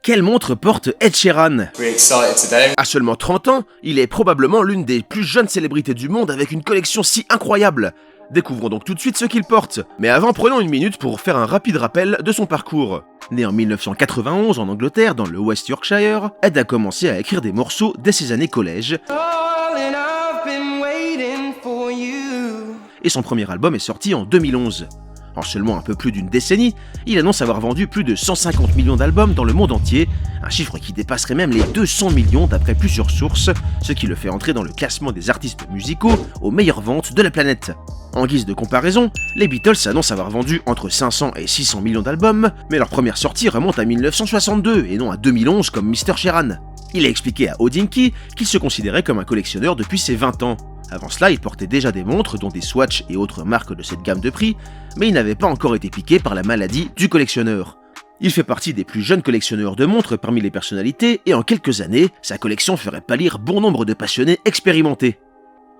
Quelle montre porte Ed Sheeran? À seulement 30 ans, il est probablement l'une des plus jeunes célébrités du monde avec une collection si incroyable. Découvrons donc tout de suite ce qu'il porte. Mais avant, prenons une minute pour faire un rapide rappel de son parcours. Né en 1991 en Angleterre, dans le West Yorkshire, Ed a commencé à écrire des morceaux dès ses années collège. Et son premier album est sorti en 2011. En seulement un peu plus d'une décennie, il annonce avoir vendu plus de 150 millions d'albums dans le monde entier, un chiffre qui dépasserait même les 200 millions d'après plusieurs sources, ce qui le fait entrer dans le classement des artistes musicaux aux meilleures ventes de la planète. En guise de comparaison, les Beatles annoncent avoir vendu entre 500 et 600 millions d'albums, mais leur première sortie remonte à 1962 et non à 2011 comme Mr. Sheeran. Il a expliqué à Hodinkee qu'il se considérait comme un collectionneur depuis ses 20 ans. Avant cela, il portait déjà des montres, dont des Swatch et autres marques de cette gamme de prix, mais il n'avait pas encore été piqué par la maladie du collectionneur. Il fait partie des plus jeunes collectionneurs de montres parmi les personnalités, et en quelques années, sa collection ferait pâlir bon nombre de passionnés expérimentés.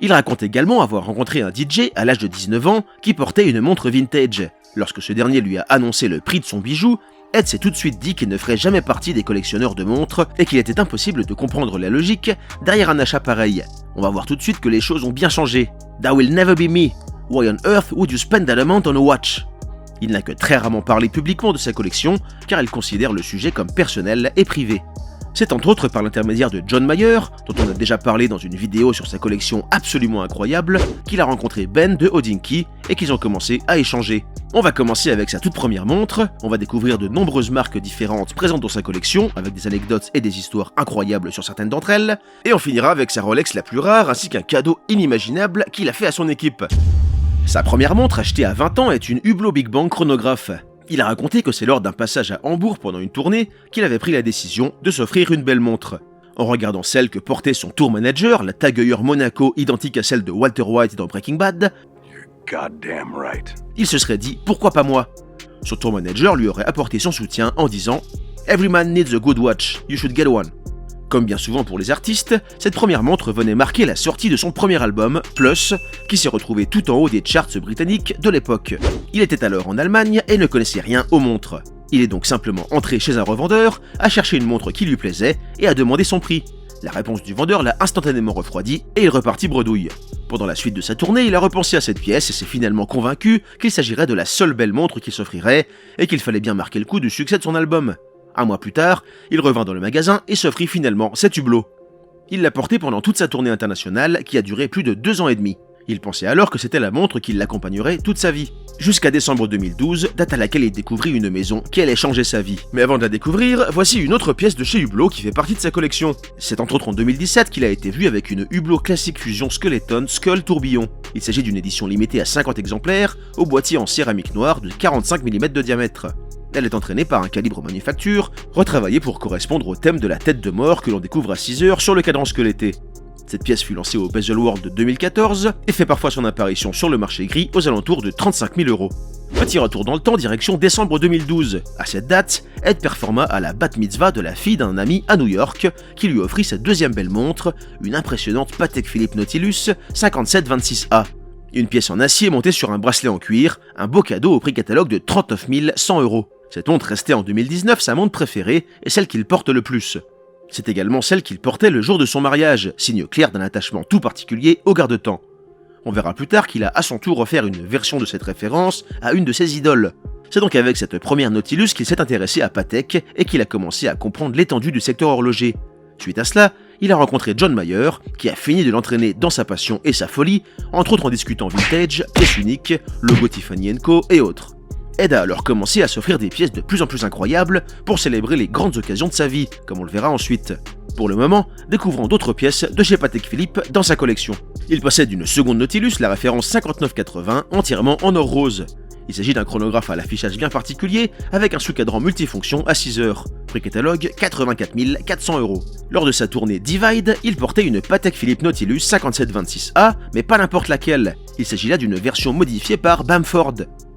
Il raconte également avoir rencontré un DJ à l'âge de 19 ans qui portait une montre vintage. Lorsque ce dernier lui a annoncé le prix de son bijou, Ed s'est tout de suite dit qu'il ne ferait jamais partie des collectionneurs de montres et qu'il était impossible de comprendre la logique derrière un achat pareil. On va voir tout de suite que les choses ont bien changé. That will never be me. Why on earth would you spend that amount on a watch? Il n'a que très rarement parlé publiquement de sa collection car il considère le sujet comme personnel et privé. C'est entre autres par l'intermédiaire de John Mayer, dont on a déjà parlé dans une vidéo sur sa collection absolument incroyable, qu'il a rencontré Ben de Hodinkee et qu'ils ont commencé à échanger. On va commencer avec sa toute première montre, on va découvrir de nombreuses marques différentes présentes dans sa collection, avec des anecdotes et des histoires incroyables sur certaines d'entre elles, et on finira avec sa Rolex la plus rare ainsi qu'un cadeau inimaginable qu'il a fait à son équipe. Sa première montre, achetée à 20 ans, est une Hublot Big Bang chronographe. Il a raconté que c'est lors d'un passage à Hambourg pendant une tournée qu'il avait pris la décision de s'offrir une belle montre. En regardant celle que portait son tour manager, la Tag Heuer Monaco identique à celle de Walter White dans Breaking Bad, il se serait dit « pourquoi pas moi ?» Son tour manager lui aurait apporté son soutien en disant « Every man needs a good watch, you should get one ». Comme bien souvent pour les artistes, cette première montre venait marquer la sortie de son premier album, Plus, qui s'est retrouvé tout en haut des charts britanniques de l'époque. Il était alors en Allemagne et ne connaissait rien aux montres. Il est donc simplement entré chez un revendeur, a cherché une montre qui lui plaisait et a demandé son prix. La réponse du vendeur l'a instantanément refroidi et il repartit bredouille. Pendant la suite de sa tournée, il a repensé à cette pièce et s'est finalement convaincu qu'il s'agirait de la seule belle montre qu'il s'offrirait et qu'il fallait bien marquer le coup du succès de son album. Un mois plus tard, il revint dans le magasin et s'offrit finalement cette Hublot. Il l'a portée pendant toute sa tournée internationale qui a duré plus de 2 ans et demi. Il pensait alors que c'était la montre qui l'accompagnerait toute sa vie. Jusqu'à décembre 2012, date à laquelle il découvrit une maison qui allait changer sa vie. Mais avant de la découvrir, voici une autre pièce de chez Hublot qui fait partie de sa collection. C'est entre autres en 2017 qu'il a été vu avec une Hublot Classic Fusion Skeleton Skull Tourbillon. Il s'agit d'une édition limitée à 50 exemplaires, au boîtier en céramique noire de 45 mm de diamètre. Elle est entraînée par un calibre manufacture, retravaillé pour correspondre au thème de la tête de mort que l'on découvre à 6 heures sur le cadran squeletté. Cette pièce fut lancée au Bezel World de 2014 et fait parfois son apparition sur le marché gris aux alentours de 35 000 €. Petit retour dans le temps, direction décembre 2012. À cette date, Ed performa à la bat mitzvah de la fille d'un ami à New York qui lui offrit sa deuxième belle montre, une impressionnante Patek Philippe Nautilus 5726A. Une pièce en acier montée sur un bracelet en cuir, un beau cadeau au prix catalogue de 39 100 €. Cette montre restait en 2019 sa montre préférée et celle qu'il porte le plus. C'est également celle qu'il portait le jour de son mariage, signe clair d'un attachement tout particulier au garde-temps. On verra plus tard qu'il a à son tour offert une version de cette référence à une de ses idoles. C'est donc avec cette première Nautilus qu'il s'est intéressé à Patek et qu'il a commencé à comprendre l'étendue du secteur horloger. Suite à cela, il a rencontré John Mayer, qui a fini de l'entraîner dans sa passion et sa folie, entre autres en discutant vintage, pièces uniques, logo Tiffany & Co et autres. Ed a alors commencé à s'offrir des pièces de plus en plus incroyables pour célébrer les grandes occasions de sa vie, comme on le verra ensuite. Pour le moment, découvrons d'autres pièces de chez Patek Philippe dans sa collection. Il possède une seconde Nautilus, la référence 5980, entièrement en or rose. Il s'agit d'un chronographe à l'affichage bien particulier, avec un sous-cadran multifonction à 6 heures. Prix catalogue 84 400 €. Lors de sa tournée Divide, il portait une Patek Philippe Nautilus 5726A, mais pas n'importe laquelle. Il s'agit là d'une version modifiée par Bamford.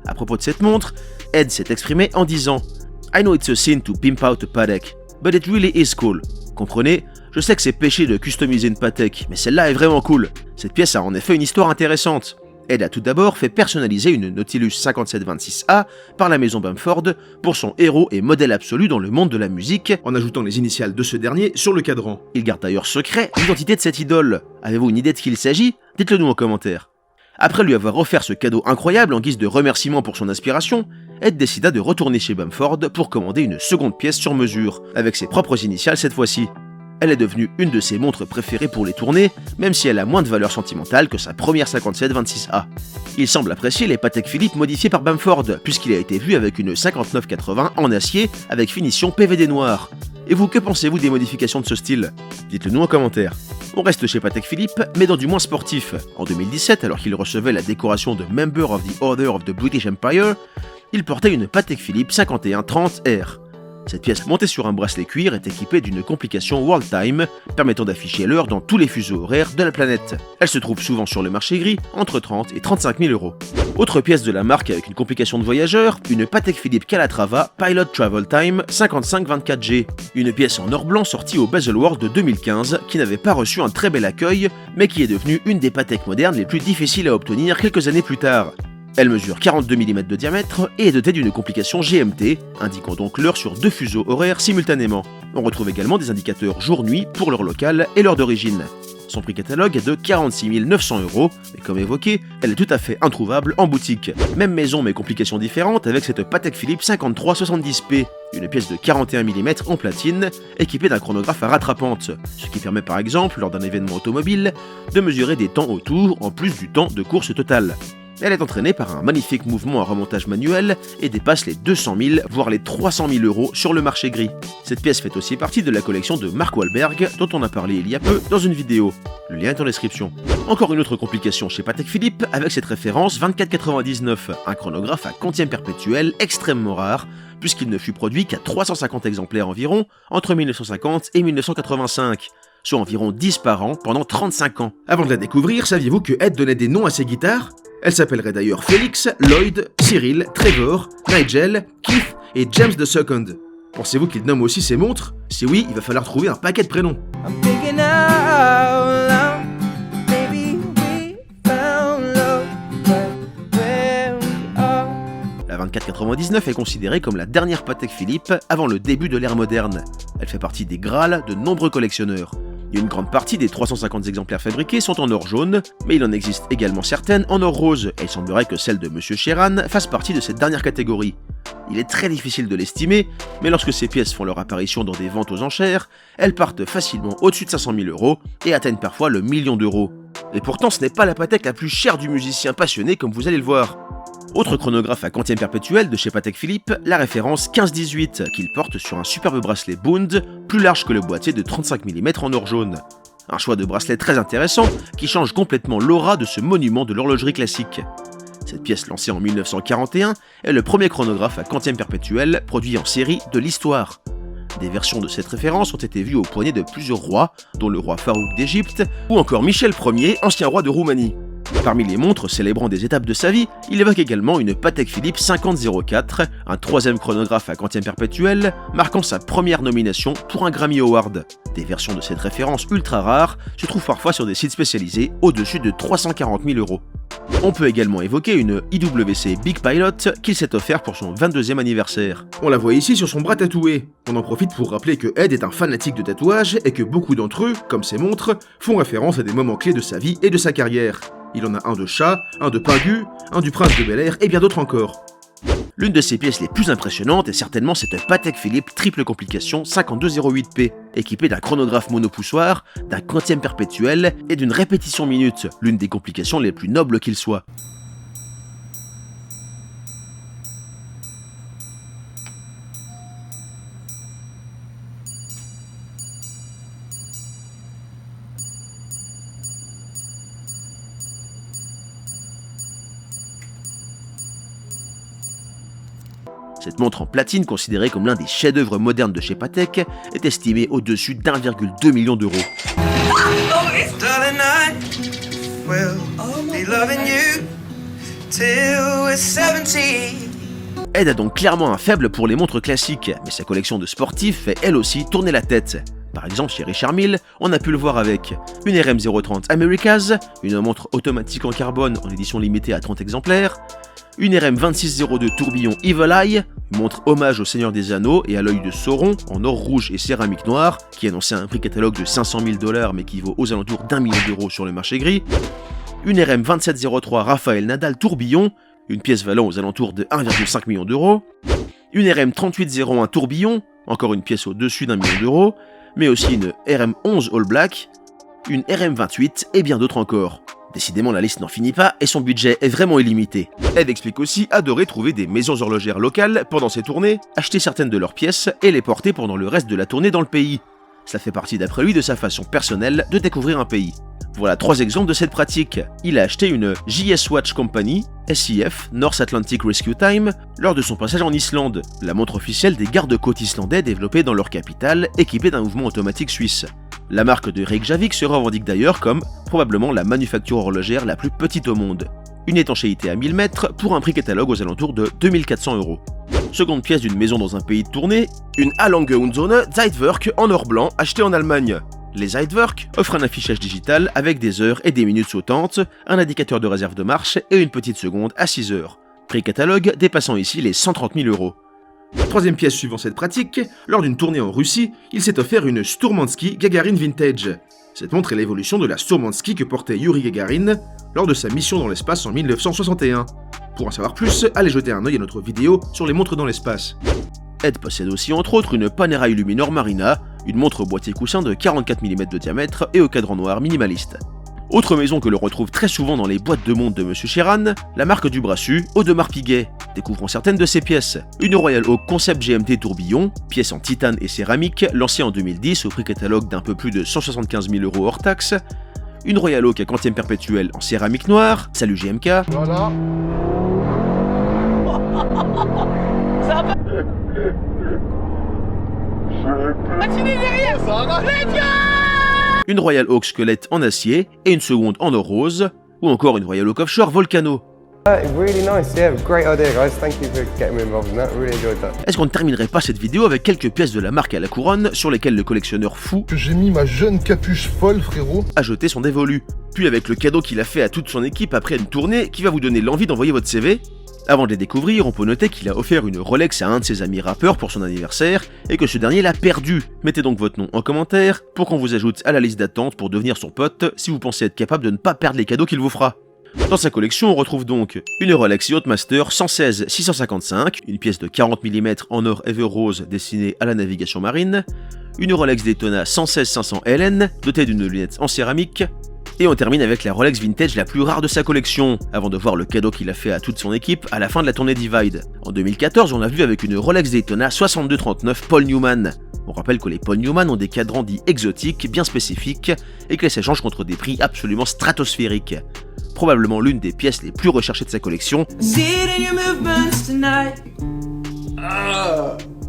À propos de cette montre, Ed s'est exprimé en disant « I know it's a sin to pimp out a Patek, but it really is cool. Comprenez, je sais que c'est péché de customiser une Patek, mais celle-là est vraiment cool. Cette pièce a en effet une histoire intéressante. Ed a tout d'abord fait personnaliser une Nautilus 5726A par la maison Bamford pour son héros et modèle absolu dans le monde de la musique, en ajoutant les initiales de ce dernier sur le cadran. Il garde d'ailleurs secret l'identité de cette idole. Avez-vous une idée de qui il s'agit? Dites-le nous en commentaire. Après lui avoir offert ce cadeau incroyable en guise de remerciement pour son inspiration, Ed décida de retourner chez Bamford pour commander une seconde pièce sur mesure, avec ses propres initiales cette fois-ci. Elle est devenue une de ses montres préférées pour les tournées, même si elle a moins de valeur sentimentale que sa première 5726A. Il semble apprécier les Patek Philippe modifiés par Bamford, puisqu'il a été vu avec une 5980 en acier avec finition PVD noir. Et vous, que pensez-vous des modifications de ce style? Dites-le nous en commentaire. On reste chez Patek Philippe, mais dans du moins sportif. En 2017, alors qu'il recevait la décoration de Member of the Order of the British Empire, il portait une Patek Philippe 5130R. Cette pièce montée sur un bracelet cuir est équipée d'une complication World Time permettant d'afficher l'heure dans tous les fuseaux horaires de la planète. Elle se trouve souvent sur le marché gris, entre 30 et 35 000 euros. Autre pièce de la marque avec une complication de voyageur, une Patek Philippe Calatrava Pilot Travel Time 5524G. Une pièce en or blanc sortie au Baselworld de 2015 qui n'avait pas reçu un très bel accueil, mais qui est devenue une des Patek modernes les plus difficiles à obtenir quelques années plus tard. Elle mesure 42 mm de diamètre et est dotée d'une complication GMT, indiquant donc l'heure sur 2 fuseaux horaires simultanément. On retrouve également des indicateurs jour-nuit pour l'heure locale et l'heure d'origine. Son prix catalogue est de 46 900 €, mais comme évoqué, elle est tout à fait introuvable en boutique. Même maison mais complications différentes avec cette Patek Philippe 5370P, une pièce de 41 mm en platine, équipée d'un chronographe à rattrapante, ce qui permet par exemple, lors d'un événement automobile, de mesurer des temps autour en plus du temps de course totale. Elle est entraînée par un magnifique mouvement à remontage manuel et dépasse les 200 000 voire les 300 000 € sur le marché gris. Cette pièce fait aussi partie de la collection de Mark Wahlberg dont on a parlé il y a peu dans une vidéo. Le lien est en description. Encore une autre complication chez Patek Philippe avec cette référence 2499, un chronographe à quantième perpétuel extrêmement rare puisqu'il ne fut produit qu'à 350 exemplaires environ entre 1950 et 1985. Soit environ 10 par an pendant 35 ans. Avant de la découvrir, saviez-vous que Ed donnait des noms à ses guitares? Elle s'appellerait d'ailleurs Félix, Lloyd, Cyril, Trevor, Nigel, Keith et James II. Pensez-vous qu'il nomme aussi ses montres? Si oui, il va falloir trouver un paquet de prénoms. La 2499 est considérée comme la dernière Patek Philippe avant le début de l'ère moderne. Elle fait partie des Graals de nombreux collectionneurs. Une grande partie des 350 exemplaires fabriqués sont en or jaune, mais il en existe également certaines en or rose, et il semblerait que celle de Monsieur Sheeran fasse partie de cette dernière catégorie. Il est très difficile de l'estimer, mais lorsque ces pièces font leur apparition dans des ventes aux enchères, elles partent facilement au-dessus de 500 000 € et atteignent parfois le million d'euros. Et pourtant ce n'est pas la Patek la plus chère du musicien passionné comme vous allez le voir. Autre chronographe à quantième perpétuel de chez Patek Philippe, la référence 1518, qu'il porte sur un superbe bracelet Bund, plus large que le boîtier de 35 mm en or jaune. Un choix de bracelet très intéressant qui change complètement l'aura de ce monument de l'horlogerie classique. Cette pièce lancée en 1941 est le premier chronographe à quantième perpétuel produit en série de l'histoire. Des versions de cette référence ont été vues au poignet de plusieurs rois, dont le roi Farouk d'Égypte ou encore Michel Ier, ancien roi de Roumanie. Parmi les montres célébrant des étapes de sa vie, il évoque également une Patek Philippe 5004, un troisième chronographe à quantième perpétuel, marquant sa première nomination pour un Grammy Award. Des versions de cette référence ultra rares se trouvent parfois sur des sites spécialisés au-dessus de 340 000 €. On peut également évoquer une IWC Big Pilot qu'il s'est offert pour son 22e anniversaire. On la voit ici sur son bras tatoué. On en profite pour rappeler que Ed est un fanatique de tatouage et que beaucoup d'entre eux, comme ses montres, font référence à des moments clés de sa vie et de sa carrière. Il en a un de chat, un de Pingu, un du prince de Bel-Air et bien d'autres encore. L'une de ses pièces les plus impressionnantes est certainement cette Patek Philippe triple complication 5208P, équipée d'un chronographe monopoussoir, d'un quantième perpétuel et d'une répétition minute, l'une des complications les plus nobles qu'il soit. Cette montre en platine, considérée comme l'un des chefs-d'œuvre modernes de chez Patek, est estimée au-dessus d'1,2 million d'euros. Ed a donc clairement un faible pour les montres classiques, mais sa collection de sportifs fait elle aussi tourner la tête. Par exemple, chez Richard Mille, on a pu le voir avec une RM030 Americas, une montre automatique en carbone en édition limitée à 30 exemplaires, une RM2602 Tourbillon Evil Eye, une montre hommage au Seigneur des Anneaux et à l'œil de Sauron en or rouge et céramique noire, qui annonçait un prix catalogue de 500 000 $ mais qui vaut aux alentours d'1 million d'euros sur le marché gris, une RM2703 Raphaël Nadal Tourbillon, une pièce valant aux alentours de 1,5 million d'euros, une RM3801 Tourbillon, encore une pièce au-dessus d'1 million d'euros, mais aussi une RM11 All Black, une RM28 et bien d'autres encore. Décidément, la liste n'en finit pas et son budget est vraiment illimité. Elle explique aussi adorer trouver des maisons horlogères locales pendant ses tournées, acheter certaines de leurs pièces et les porter pendant le reste de la tournée dans le pays. Cela fait partie d'après lui de sa façon personnelle de découvrir un pays. Voilà 3 exemples de cette pratique. Il a acheté une JS Watch Company, SIF, North Atlantic Rescue Time, lors de son passage en Islande, la montre officielle des gardes-côtes islandais développée dans leur capitale, équipée d'un mouvement automatique suisse. La marque de Reykjavik se revendique d'ailleurs comme probablement la manufacture horlogère la plus petite au monde. Une étanchéité à 1000 mètres pour un prix catalogue aux alentours de 2400 €. Seconde pièce d'une maison dans un pays de tournée, une Alange und Sonne Zeitwerk en or blanc achetée en Allemagne. Les Zeitwerk offrent un affichage digital avec des heures et des minutes sautantes, un indicateur de réserve de marche et une petite seconde à 6 heures. Prix catalogue dépassant ici les 130 000 €. Troisième pièce suivant cette pratique, lors d'une tournée en Russie, il s'est offert une Sturmansky Gagarin Vintage. Cette montre est l'évolution de la Sturmansky que portait Yuri Gagarin lors de sa mission dans l'espace en 1961. Pour en savoir plus, allez jeter un œil à notre vidéo sur les montres dans l'espace. Ed possède aussi entre autres une Panerai Luminor Marina, une montre au boîtier coussin de 44 mm de diamètre et au cadran noir minimaliste. Autre maison que l'on retrouve très souvent dans les boîtes de montres de Monsieur Sheeran, la marque du Brassus, Audemars Piguet. Découvrons certaines de ses pièces. Une Royal Oak Concept GMT Tourbillon, pièce en titane et céramique, lancée en 2010 au prix catalogue d'un peu plus de 175 000 € hors taxe. Une Royal Oak à quantième perpétuel en céramique noire, salut GMK. Voilà. Une Royal Oak squelette en acier et une seconde en or rose, ou encore une Royal Oak Offshore Volcano. Est-ce qu'on ne terminerait pas cette vidéo avec quelques pièces de la marque à la couronne sur lesquelles le collectionneur fou que j'ai mis ma jeune capuche folle, frérot, a jeté son dévolu, puis avec le cadeau qu'il a fait à toute son équipe après une tournée qui va vous donner l'envie d'envoyer votre CV. Avant de les découvrir, on peut noter qu'il a offert une Rolex à un de ses amis rappeurs pour son anniversaire et que ce dernier l'a perdu. Mettez donc votre nom en commentaire pour qu'on vous ajoute à la liste d'attente pour devenir son pote si vous pensez être capable de ne pas perdre les cadeaux qu'il vous fera. Dans sa collection, on retrouve donc une Rolex Yachtmaster 116-655, une pièce de 40 mm en or Ever Rose destinée à la navigation marine, une Rolex Daytona 116-500 LN dotée d'une lunette en céramique, et on termine avec la Rolex Vintage la plus rare de sa collection, avant de voir le cadeau qu'il a fait à toute son équipe à la fin de la tournée Divide. En 2014, on l'a vu avec une Rolex Daytona 6239 Paul Newman. On rappelle que les Paul Newman ont des cadrans dits exotiques, bien spécifiques, et que les s'échangent contre des prix absolument stratosphériques. Probablement l'une des pièces les plus recherchées de sa collection.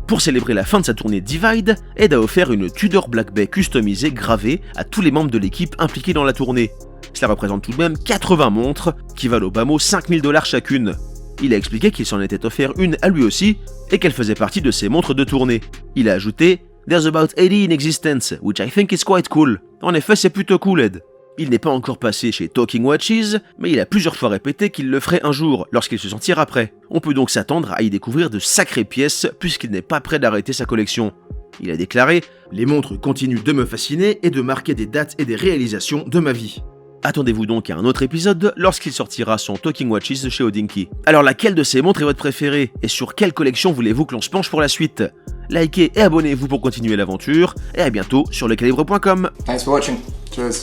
Pour célébrer la fin de sa tournée Divide, Ed a offert une Tudor Black Bay customisée gravée à tous les membres de l'équipe impliqués dans la tournée. Cela représente tout de même 80 montres qui valent au bas mot 5 000 $ chacune. Il a expliqué qu'il s'en était offert une à lui aussi et qu'elle faisait partie de ses montres de tournée. Il a ajouté « There's about 80 in existence, which I think is quite cool ». En effet, c'est plutôt cool, Ed. Il n'est pas encore passé chez Talking Watches, mais il a plusieurs fois répété qu'il le ferait un jour, lorsqu'il se sentira prêt. On peut donc s'attendre à y découvrir de sacrées pièces, puisqu'il n'est pas prêt d'arrêter sa collection. Il a déclaré « Les montres continuent de me fasciner et de marquer des dates et des réalisations de ma vie ». Attendez-vous donc à un autre épisode lorsqu'il sortira son Talking Watches de chez Hodinkee. Alors laquelle de ces montres est votre préférée et sur quelle collection voulez-vous que l'on se penche pour la suite? Likez et abonnez-vous pour continuer l'aventure et à bientôt sur lecalibre.com. Thanks for watching. Cheers.